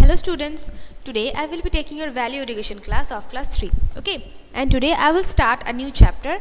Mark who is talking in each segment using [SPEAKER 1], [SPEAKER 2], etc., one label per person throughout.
[SPEAKER 1] Hello students, today I will be taking your value education class of class 3. Okay, and today I will start a new chapter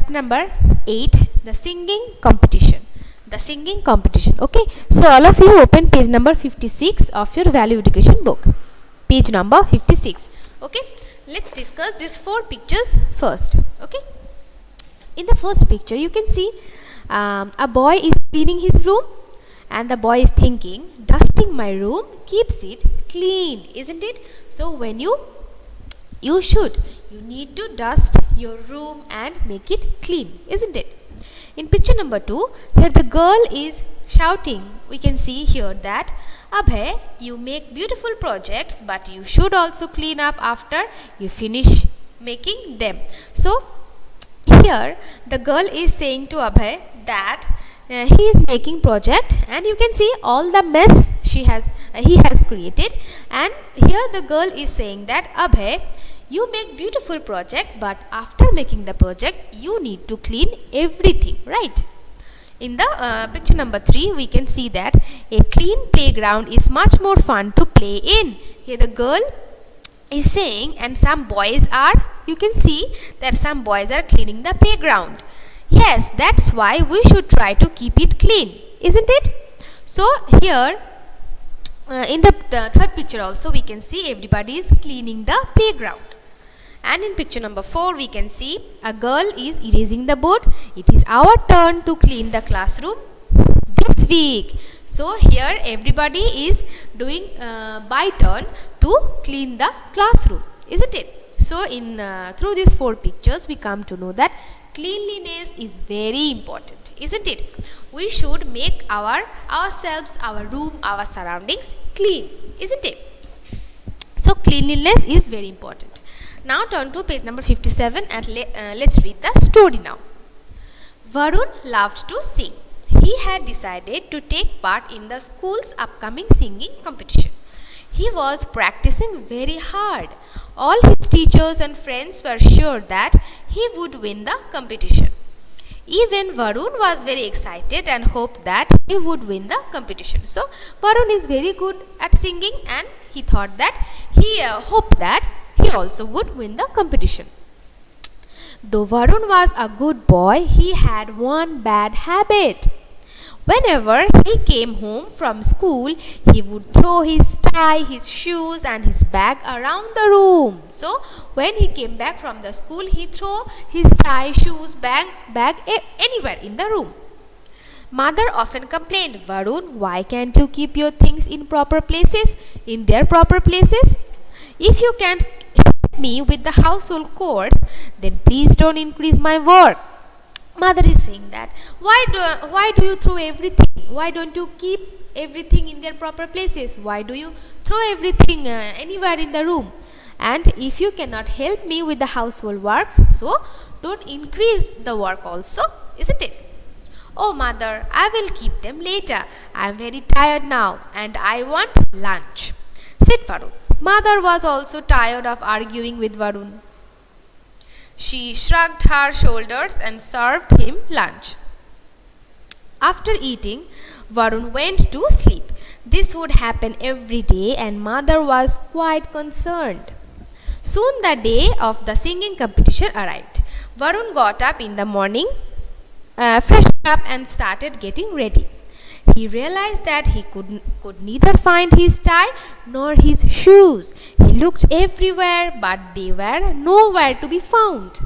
[SPEAKER 1] number 8, the singing competition. Okay, so all of you open page number 56 of your value education book. Page number 56. Okay, let's discuss these 4 pictures first. Okay, in the first picture you can see a boy is cleaning his room, and the boy is thinking, dusting my room keeps it clean, isn't it? So when you need to dust your room and make it clean, isn't it? In picture number 2, here the girl is shouting. We can see here that, Abhay, you make beautiful projects, but you should also clean up after you finish making them. So here the girl is saying to Abhay that he is making project, and you can see all the mess he has created. And here the girl is saying that, Abhay, you make beautiful project, but after making the project you need to clean everything, right? In the picture number 3, we can see that a clean playground is much more fun to play in. Here the girl is saying, and some boys are, you can see that some boys are cleaning the playground. Yes, that's why we should try to keep it clean, isn't it? So here in the third picture also we can see everybody is cleaning the playground. And in picture number 4 we can see a girl is erasing the board. It is our turn to clean the classroom this week. So here everybody is doing by turn to clean the classroom, isn't it? So in through these 4 pictures we come to know that cleanliness is very important, isn't it? We should make ourselves, our room, our surroundings clean, isn't it? So cleanliness is very important. Now turn to page number 57 and let's read the story now. Varun loved to sing. He had decided to take part in the school's upcoming singing competition. He was practicing very hard. All his teachers and friends were sure that he would win the competition. Even Varun was very excited and hoped that he would win the competition. So Varun is very good at singing, and he thought that he hoped that he also would win the competition. Though Varun was a good boy, he had one bad habit. Whenever he came home from school, he would throw his tie, his shoes and his bag around the room. So when he came back from the school, he threw his tie, shoes, bag anywhere in the room. Mother often complained, Varun, why can't you keep your things in their proper places? If you can't help me with the household chores, then please don't increase my work. Mother is saying that, why do you throw everything? Why don't you keep everything in their proper places? Why do you throw everything anywhere in the room? And if you cannot help me with the household works, so don't increase the work also, isn't it? Oh mother, I will keep them later. I am very tired now and I want lunch, said Varun. Mother was also tired of arguing with Varun. She shrugged her shoulders and served him lunch. After eating, Varun went to sleep. This would happen every day, and mother was quite concerned. Soon the day of the singing competition arrived. Varun got up in the morning, freshened up and started getting ready. He realized that he could neither find his tie nor his shoes. He looked everywhere, but they were nowhere to be found.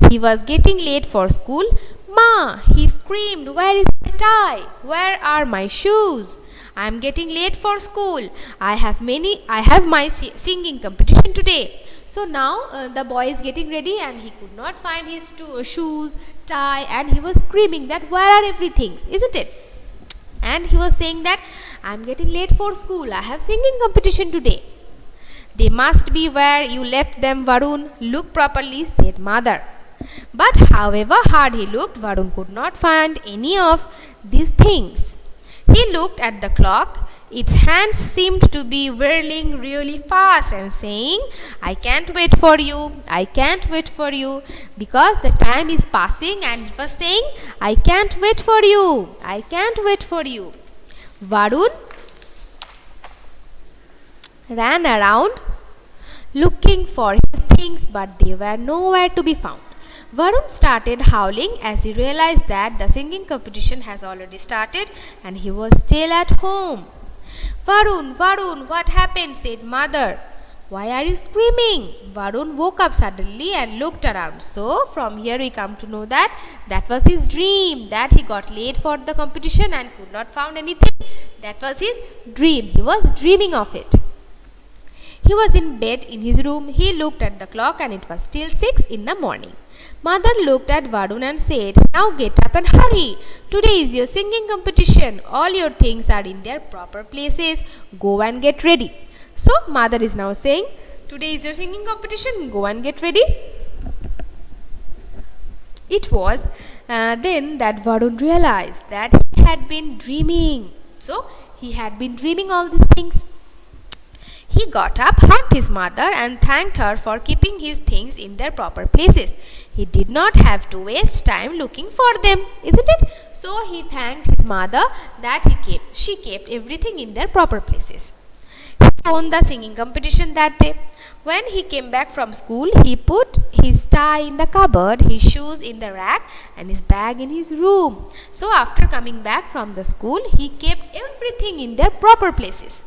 [SPEAKER 1] He was getting late for school. Ma, he screamed, where is my tie? Where are my shoes? I am getting late for school. I have my singing competition today. So now the boy is getting ready and he could not find his shoes, tie, and he was screaming that where are everything, isn't it? And he was saying that I am getting late for school. I have singing competition today. They must be where you left them, Varun. Look properly, said mother. But however hard he looked, Varun could not find any of these things. He looked at the clock. Its hands seemed to be whirling really fast and saying, I can't wait for you, I can't wait for you, because the time is passing, and it was saying, I can't wait for you, I can't wait for you. Varun ran around looking for his things, but they were nowhere to be found. Varun started howling as he realized that the singing competition has already started and he was still at home. Varun, Varun, what happened? Said mother. Why are you screaming? Varun woke up suddenly and looked around. So, from here we come to know that that was his dream, that he got late for the competition and could not find anything. That was his dream. He was dreaming of it. He was in bed in his room. He looked at the clock and it was still 6 in the morning. Mother looked at Varun and said, now get up and hurry. Today is your singing competition. All your things are in their proper places. Go and get ready. So, mother is now saying, today is your singing competition. Go and get ready. It was then that Varun realized that he had been dreaming. So, he had been dreaming all these things. He got up, hugged his mother and thanked her for keeping his things in their proper places. He did not have to waste time looking for them, isn't it? So he thanked his mother that she kept everything in their proper places. He won the singing competition that day. When he came back from school, he put his tie in the cupboard, his shoes in the rack and his bag in his room. So after coming back from the school, he kept everything in their proper places.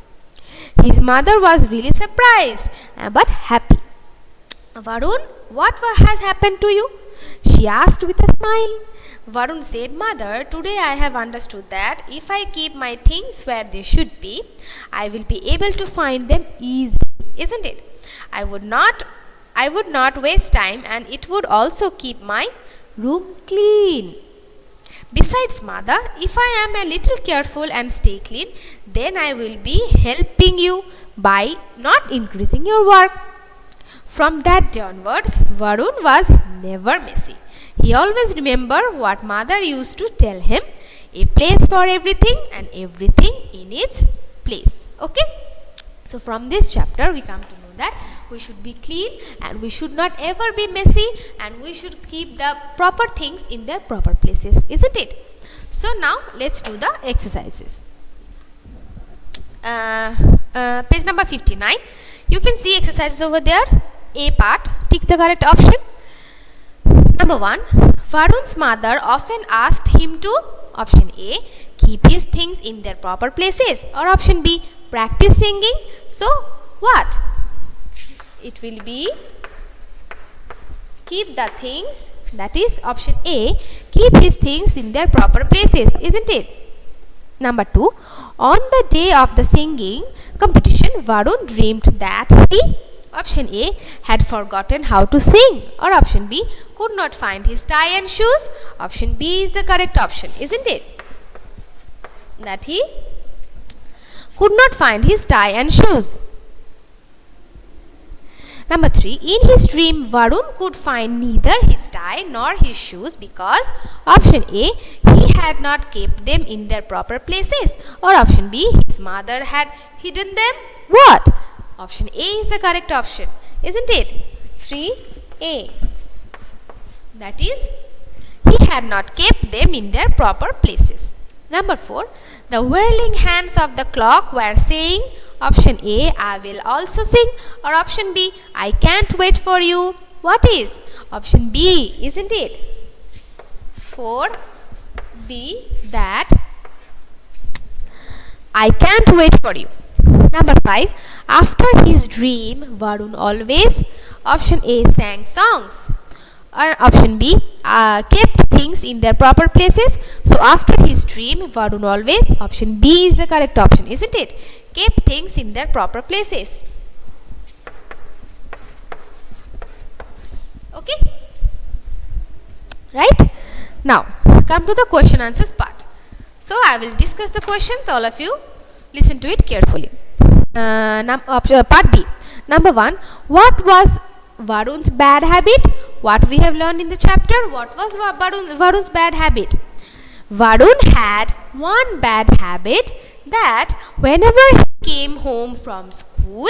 [SPEAKER 1] His mother was really surprised but happy. Varun, what has happened to you? She asked with a smile. Varun said, Mother, today I have understood that if I keep my things where they should be, I will be able to find them easily, isn't it? I would not waste time and it would also keep my room clean. Besides, mother, if I am a little careful and stay clean, then I will be helping you by not increasing your work. From that day onwards, Varun was never messy. He always remembered what mother used to tell him, a place for everything and everything in its place. Okay? So from this chapter we come to know that we should be clean and we should not ever be messy and we should keep the proper things in their proper places, isn't it? So now let's do the exercises. Page number 59. You can see exercises over there. A part, tick the correct option. Number 1. Varun's mother often asked him to, option A, keep his things in their proper places, or option B, practice singing. So what? It will be keep the things, that is option A, keep his things in their proper places, isn't it? Number 2. On the day of the singing competition, Varun dreamed that he, option A, had forgotten how to sing, or option B, could not find his tie and shoes. Option B is the correct option, isn't it? That he could not find his tie and shoes. Number 3. In his dream, Varun could find neither his tie nor his shoes because option A, he had not kept them in their proper places, or option B, his mother had hidden them. What? Option A is the correct option, isn't it? 3A. That is, he had not kept them in their proper places. Number 4. The whirling hands of the clock were saying, option A, I will also sing, or option B, I can't wait for you. What is? Option B, isn't it? 4B, that I can't wait for you. Number 5. After his dream, Varun always, option A, sang songs, or option B, kept things in their proper places. So after his dream, Varun always, option B is the correct option, isn't it? Kept things in their proper places. Okay? Right? Now, come to the question answers part. So I will discuss the questions, all of you listen to it carefully. Part B. Number 1. What was Varun's bad habit? What we have learned in the chapter? What was Varun's bad habit? Varun had one bad habit, that whenever he came home from school,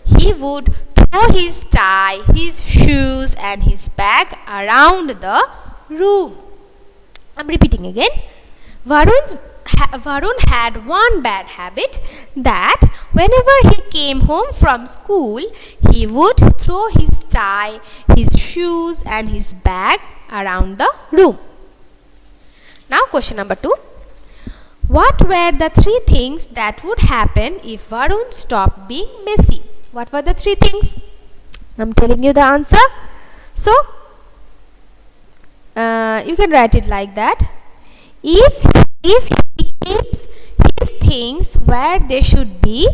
[SPEAKER 1] he would throw his tie, his shoes and his bag around the room. I am repeating again. Varun's Varun had one bad habit, that whenever he came home from school, he would throw his tie, his shoes and his bag around the room. Now question number 2. What were the 3 things that would happen if Varun stopped being messy? What were the 3 things? I'm telling you the answer. So, you can write it like that. If he keeps his things where they should be,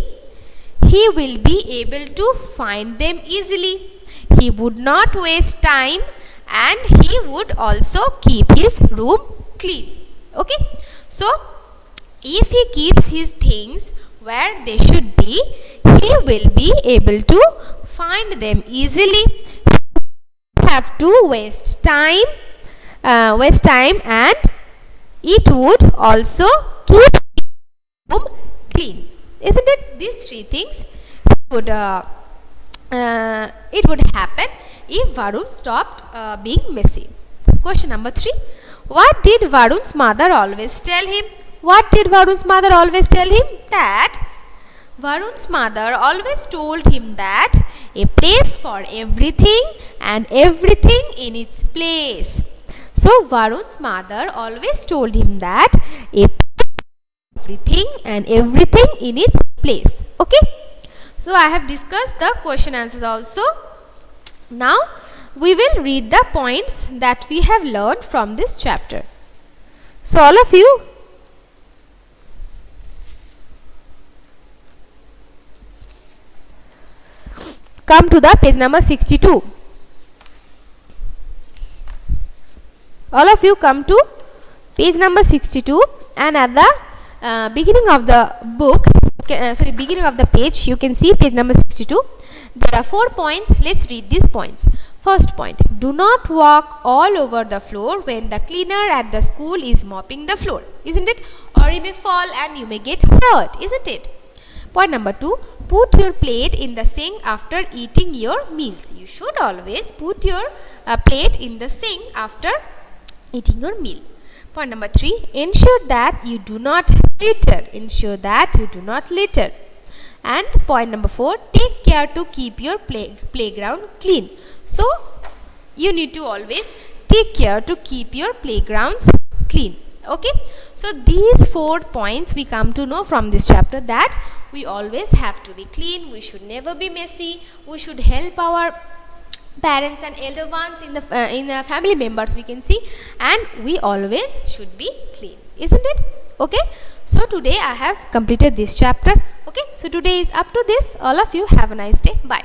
[SPEAKER 1] he will be able to find them easily. He would not waste time and he would also keep his room clean. Okay. So, if he keeps his things where they should be, he will be able to find them easily. He have to waste time and it would also keep the room clean. Isn't it? These 3 things would it would happen if Varun stopped being messy. Question number 3. What did Varun's mother always tell him? What did Varun's mother always tell him? That Varun's mother always told him that a place for everything and everything in its place. So Varun's mother always told him that a everything and everything in its place. Okay. So I have discussed the question answers also. Now we will read the points that we have learned from this chapter. So all of you come to the page number 62. All of you come to page number 62, and at the beginning of the book, beginning of the page, you can see page number 62. There are 4 points. Let's read these points. First point, do not walk all over the floor when the cleaner at the school is mopping the floor, isn't it? Or you may fall and you may get hurt, isn't it? Point number 2, put your plate in the sink after eating your meals. You should always put your plate in the sink after eating your meal. Point number 3, ensure that you do not litter. Ensure that you do not litter. And point number 4, take care to keep your playground clean. So, you need to always take care to keep your playgrounds clean. Okay. So, these 4 points we come to know from this chapter, that we always have to be clean. We should never be messy. We should help our parents and elder ones in the family members, we can see, and we always should be clean, isn't it? Okay. So today I have completed this chapter. Okay. So today is up to this. All of you have a nice day. Bye.